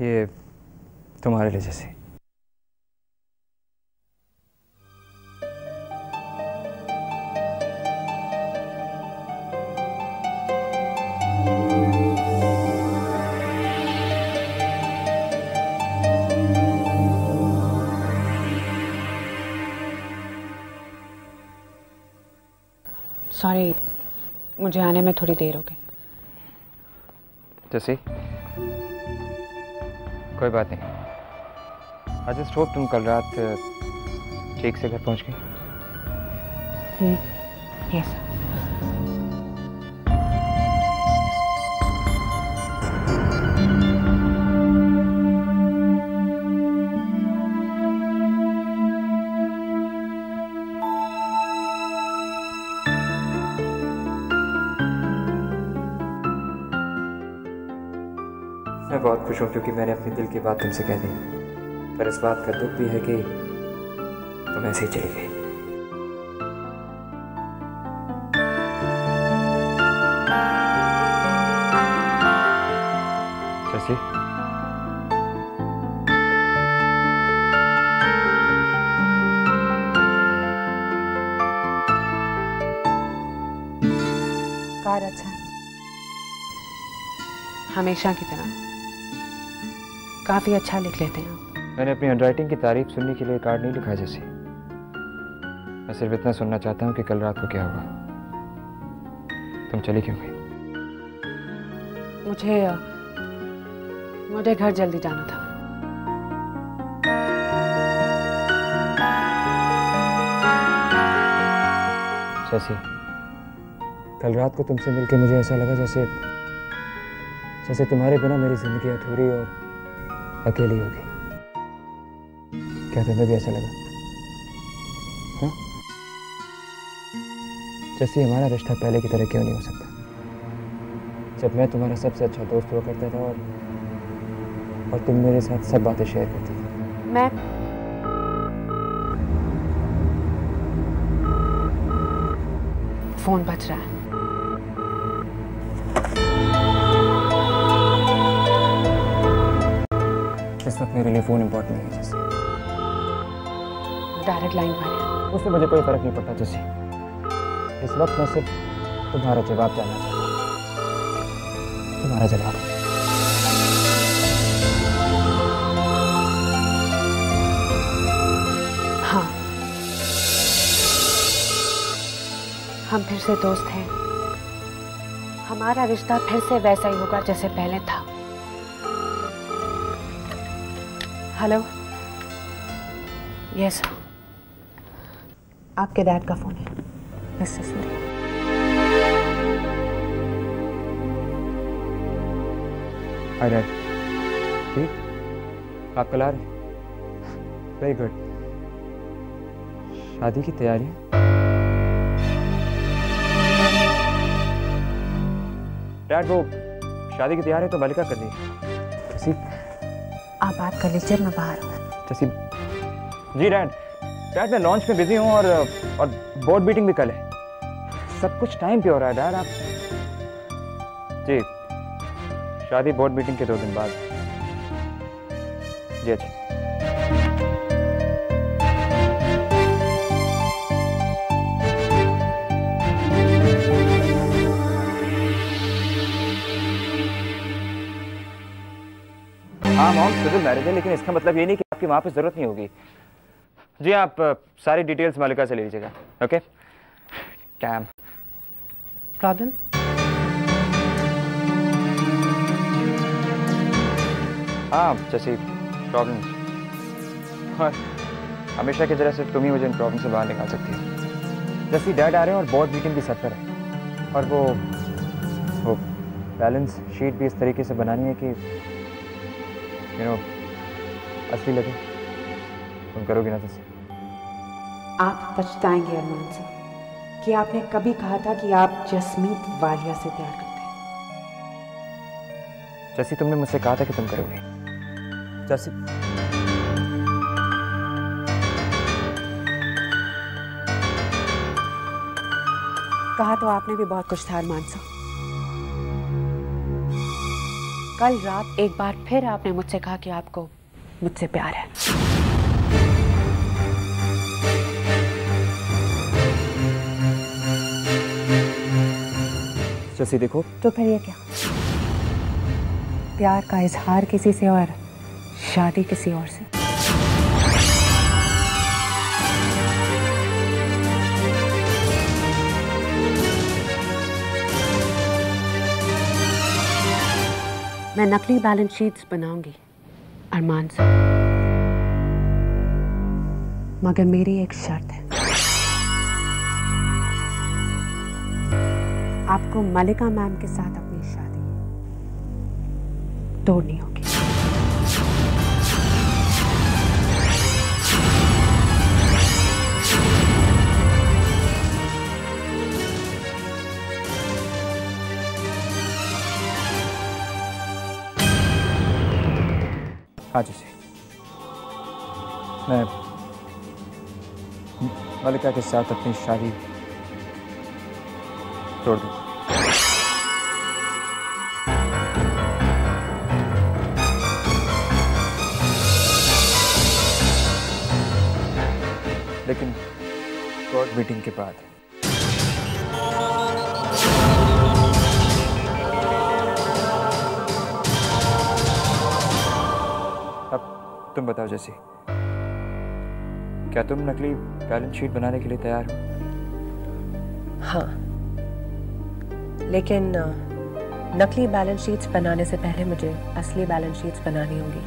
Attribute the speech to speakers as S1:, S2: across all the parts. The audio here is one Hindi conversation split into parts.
S1: ये तुम्हारे लिए जैसे।
S2: सॉरी, मुझे आने में थोड़ी देर हो गई।
S1: जैसे कोई बात नहीं। आई जस्ट होप तुम कल रात ठीक से घर पहुंच गई।
S2: यस।
S1: मैं बहुत खुश हूँ क्योंकि मैंने अपने दिल की बात तुमसे कह दी, पर इस बात का दुख भी है कि तुम ऐसे ही चली गई। शशि,
S2: कार अच्छा है, हमेशा की तरह काफी अच्छा लिख लेते हैं।
S1: मैंने अपनी हैंडराइटिंग की तारीफ सुनने के लिए कार्ड नहीं लिखा जैसे। मैं सिर्फ इतना सुनना चाहता हूँ कि कल रात को क्या हुआ। तुम चली क्यों गई?
S2: मुझे घर जल्दी जाना था।
S1: शशि, कल रात को तुमसे मिलके मुझे ऐसा लगा जैसे तुम्हारे बिना मेरी जिंदगी अधूरी और अकेली होगी। क्या तुम्हें भी ऐसा लगा? हाँ? जैसे हमारा रिश्ता पहले की तरह क्यों नहीं हो सकता, जब मैं तुम्हारा सबसे अच्छा दोस्त हुआ करता था और तुम मेरे साथ सब बातें शेयर करती थी।
S2: मैं फोन बज रहा है।
S1: इस वक्त मेरे लिए फोन इम्पोर्टेंट नहीं है जैसे।
S2: डायरेक्ट लाइन पर है।
S1: उससे मुझे कोई फर्क नहीं पड़ता जैसे। इस वक्त मैं सिर्फ तुम्हारा जवाब जानना चाहता हूँ। तुम्हारा जवाब।
S2: हाँ, हम फिर से दोस्त हैं। हमारा रिश्ता फिर से वैसा ही होगा जैसे पहले था। हेलो। यस, आपके डैड का फोन है। मिस्टर सूर्य।
S1: Hi dad. ठीक, आप कल आ रहे? Very good. शादी की तैयारी? डैड, वो शादी की तैयारी तो मलिका कर रही है। जैसी
S2: आप बात कर लीजिए, मैं बाहर हूँ।
S1: जैसी। जी डैड। डैड, मैं लॉन्च में बिजी हूँ और बोर्ड मीटिंग भी कल है। सब कुछ टाइम पे हो रहा है डैड। आप जी, शादी बोर्ड मीटिंग के 2 दिन बाद। जी अच्छा। हाँ मॉम, सिविल मैरिज है, लेकिन इसका मतलब ये नहीं कि आपकी वहाँ पे जरूरत नहीं होगी। जी, आप सारी डिटेल्स मालिका से ले लीजिएगा। ओके? डैम।
S2: प्रॉब्लम?
S1: हाँ जैसी प्रॉब्लम, और हमेशा की तरह सिर्फ तुम ही मुझे इन प्रॉब्लम से बाहर निकाल सकती हो। जैसे डैड आ रहे हैं और बोर्ड मीटिंग भी सर पर है, और वो बैलेंस शीट भी इस तरीके से बनानी है कि असली लगे। तुम करोगी ना जैसे?
S2: आप पछताएंगे अरमान साहब कि आपने कभी कहा था कि आप जसमीत वालिया से प्यार करते हैं।
S1: जैसी तुमने मुझसे कहा था कि तुम करोगे। जैसी
S2: कहा तो आपने भी बहुत कुछ था अरमान साहब। कल रात एक बार फिर आपने मुझसे कहा कि आपको मुझसे प्यार है।
S1: जैसे देखो,
S2: तो फिर ये क्या? प्यार का इजहार किसी से और शादी किसी और से। मैं नकली बैलेंस शीट्स बनाऊंगी अरमान से, मगर मेरी एक शर्त है, आपको मलिका मैम के साथ अपनी शादी तोड़नी होगी।
S1: हाँ जी, मैं मलिका के साथ अपनी शादी तोड़ दूँ। लेकिन कोर्ट मीटिंग के बाद। अब तुम बताओ जैसी, क्या तुम नकली बैलेंस शीट बनाने के लिए तैयार हो?
S3: हाँ, लेकिन नकली बैलेंस शीट्स बनाने से पहले मुझे असली बैलेंस शीट्स बनानी होंगी,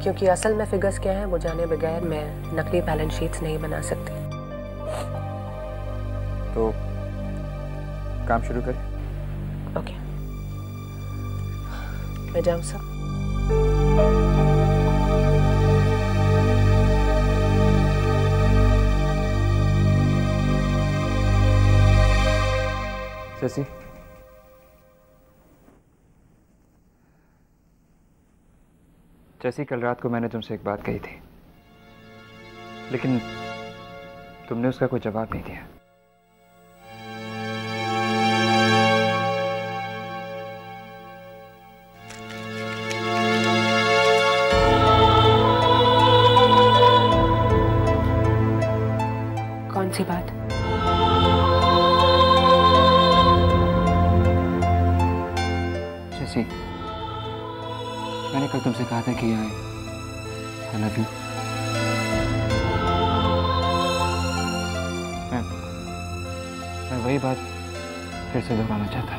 S3: क्योंकि असल में फिगर्स क्या हैं वो जाने बगैर मैं नकली बैलेंस शीट्स नहीं बना सकती।
S1: तो काम शुरू करें?
S3: ओके, मैं जाऊँ सर?
S1: जैसी, जैसी कल रात को मैंने तुमसे एक बात कही थी, लेकिन तुमने उसका कोई जवाब नहीं दिया।
S3: कौन सी बात?
S1: जैसी, मैंने कल तुमसे कहा था कि आई लव यू। मैं वही बात फिर से दोहराना चाहता।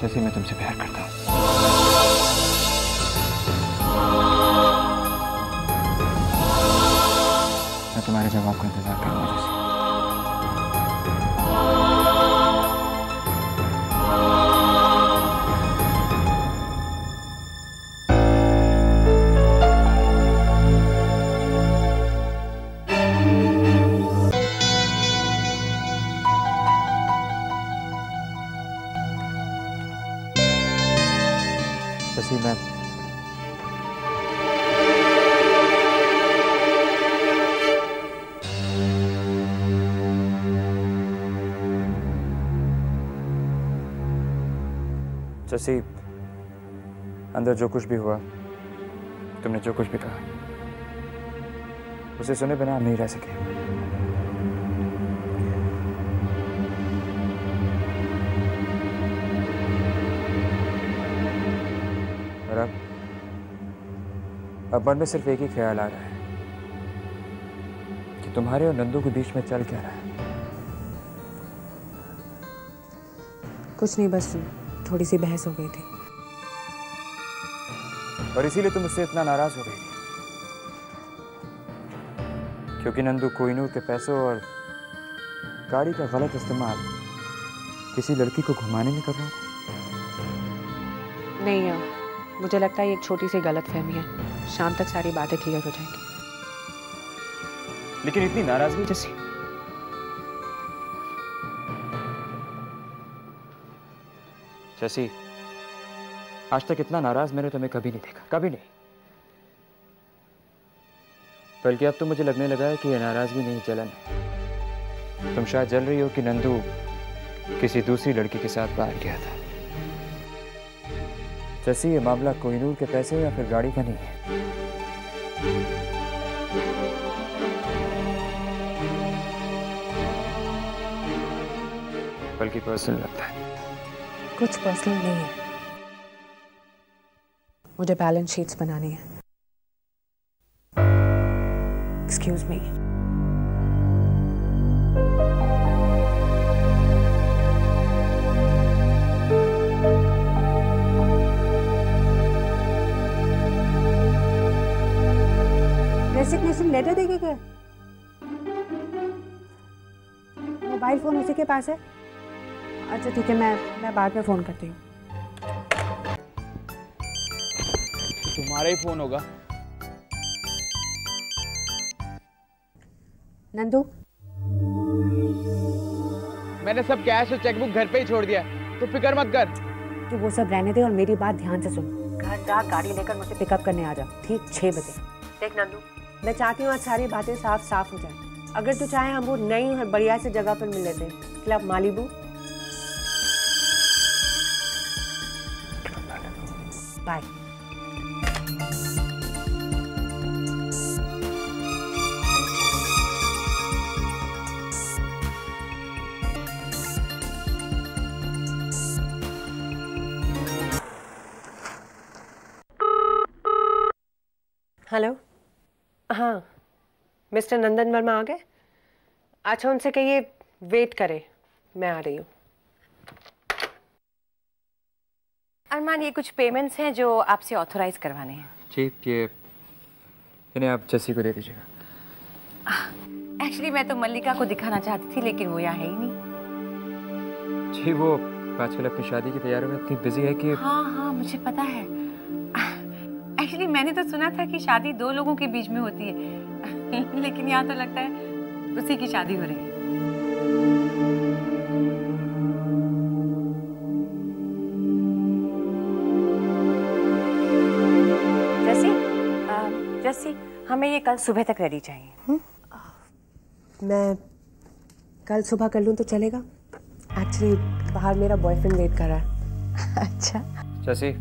S1: जैसे मैं तुमसे प्यार करता हूँ। मैं तुम्हारे जवाब का इंतजार करूंगा जैसे। जैसे मैं जैसे अंदर जो कुछ भी हुआ, तुमने जो कुछ भी कहा, उसे सुने बिना हम नहीं रह सके। और अब मन में सिर्फ एक ही ख्याल आ रहा है कि तुम्हारे और नंदू के बीच में चल क्या रहा है।
S3: कुछ नहीं, बस थोड़ी सी बहस हो गई थी।
S1: और इसीलिए तुम मुझसे इतना नाराज हो गई थी, क्योंकि नंदू कोहिनूर के पैसों और गाड़ी का गलत इस्तेमाल किसी लड़की को घुमाने में कर रहा था।
S3: नहीं यार, मुझे लगता है ये एक छोटी सी गलतफहमी है। शाम तक सारी बातें क्लियर हो जाएंगी।
S1: लेकिन इतनी नाराजगी जैसी, जैसी आज तक इतना नाराज मैंने तुम्हें कभी नहीं देखा, कभी नहीं। बल्कि अब तो मुझे लगने लगा है कि ये नाराजगी नहीं, जलन है। तुम शायद जल रही हो कि नंदू किसी दूसरी लड़की के साथ बाहर गया था। जैसे ये मामला कोहिनूर के पैसे या फिर गाड़ी का नहीं है, बल्कि पर्सनल लगता है।
S3: कुछ पर्सनल नहीं है, मुझे बैलेंस शीट्स बनानी है। Excuse me.
S2: रेसिग्नेशन लेटर देके गए? मोबाइल फोन उसी के पास है? अच्छा ठीक है, मैं बाद में फोन करती हूँ।
S4: तुम्हारा ही फोन होगा।
S2: नंदू,
S4: मैंने सब कैश और चेकबुक घर पे ही छोड़ दिया, तो फिक्र मत कर।
S2: तू वो सब रहने दे और मेरी बात ध्यान से सुन। घर जा, गाड़ी लेकर मुझे पिकअप करने आ जा, ठीक 6 बजे।
S3: देख नंदू,
S2: मैं चाहती हूँ आज सारी बातें साफ साफ हो जाए। अगर तू चाहे हम वो नई और बढ़िया सी जगह पर मिल लेते हैं, क्लब मालिबू। बाय।
S3: हेलो। हाँ, मिस्टर नंदन वर्मा आ गए? अच्छा, उनसे कहिए वेट करें, मैं आ रही हूँ।
S5: अरमान, ये कुछ पेमेंट्स हैं जो आपसे ऑथराइज करवाने हैं।
S1: जी, ये इन्हें आप जस्सी को दे दीजिएगा।
S5: एक्चुअली मैं तो मल्लिका को दिखाना चाहती थी, लेकिन वो यहाँ है ही नहीं।
S1: जी, वो आजकल अपनी शादी की तैयारियों में इतनी बिजी है कि।
S5: हाँ हाँ, मुझे पता है। एक्चुअली मैंने तो सुना था कि शादी 2 लोगों के बीच में होती है लेकिन यहाँ तो लगता है उसी की शादी हो रही है। जस्सी, हमें ये कल सुबह तक रेडी चाहिए।
S3: मैं कल सुबह कर लूँ तो चलेगा? एक्चुअली बाहर मेरा बॉयफ्रेंड वेट कर रहा है।
S5: अच्छा।
S1: Jassi,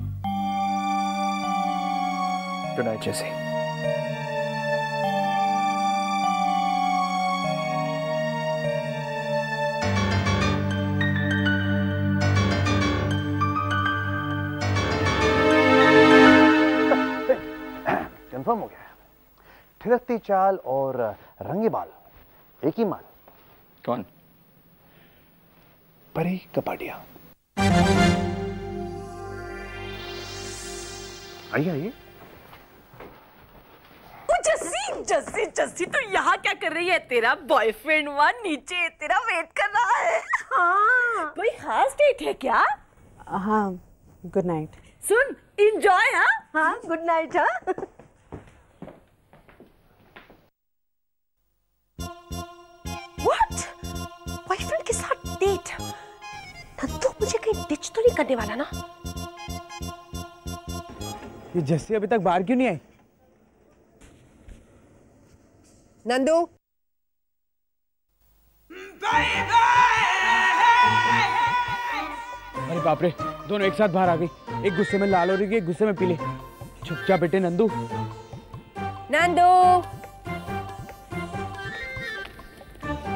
S1: good night Jassi.
S6: Confirm हो गया। थिरकती चाल और रंगे बाल, एक ही माल।
S1: कौन?
S6: परी कपाडिया। आइए आइए।
S5: जस्सी जस्सी जस्सी, तू यहाँ क्या कर रही है? तेरा बॉयफ्रेंड वहाँ नीचे तेरा वेट कर रहा है। हाँ, कोई खास डेट है क्या?
S2: हाँ, गुड नाइट।
S5: सुन, एंजॉय। हाँ हाँ, गुड नाइट। हाँ। What? बॉयफ्रेंड के साथ डेट? नंदू मुझे कहीं डिच तो नहीं करने वाला ना?
S4: ये जस्सी अभी तक बाहर क्यों नहीं आई?
S3: नंदू,
S4: अरे बाप रे, दोनों एक साथ बाहर आ गई। एक गुस्से में लाल हो रही है, एक गुस्से में पीले। चुपचाप बेटे Nandu.
S3: Nandu,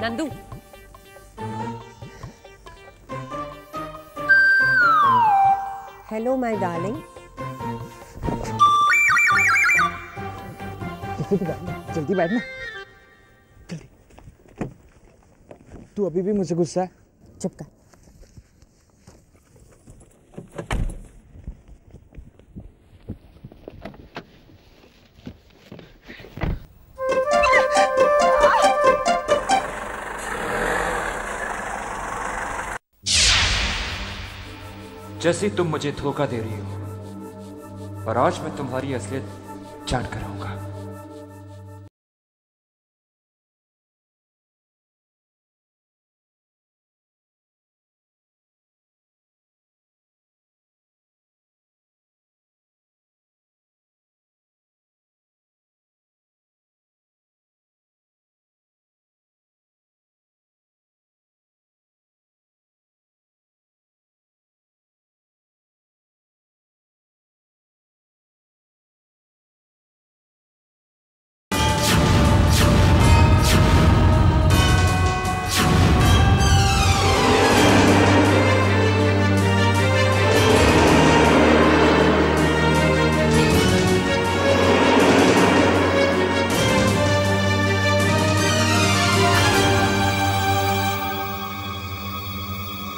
S3: Nandu. Hello my darling.
S4: जल्दी बैठना, जल्दी। तू अभी भी मुझसे गुस्सा है?
S2: चुप कर।
S1: जैसे तुम मुझे धोखा दे रही हो और आज मैं तुम्हारी असलियत जान कर रहूंगा।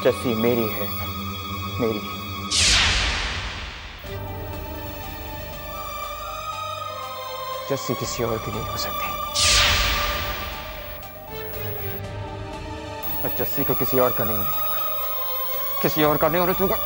S1: जस्सी मेरी है, मेरी। जस्सी किसी और की नहीं हो सकती, और जस्सी को किसी और का नहीं होने दूंगा, किसी और का नहीं होने दूंगा।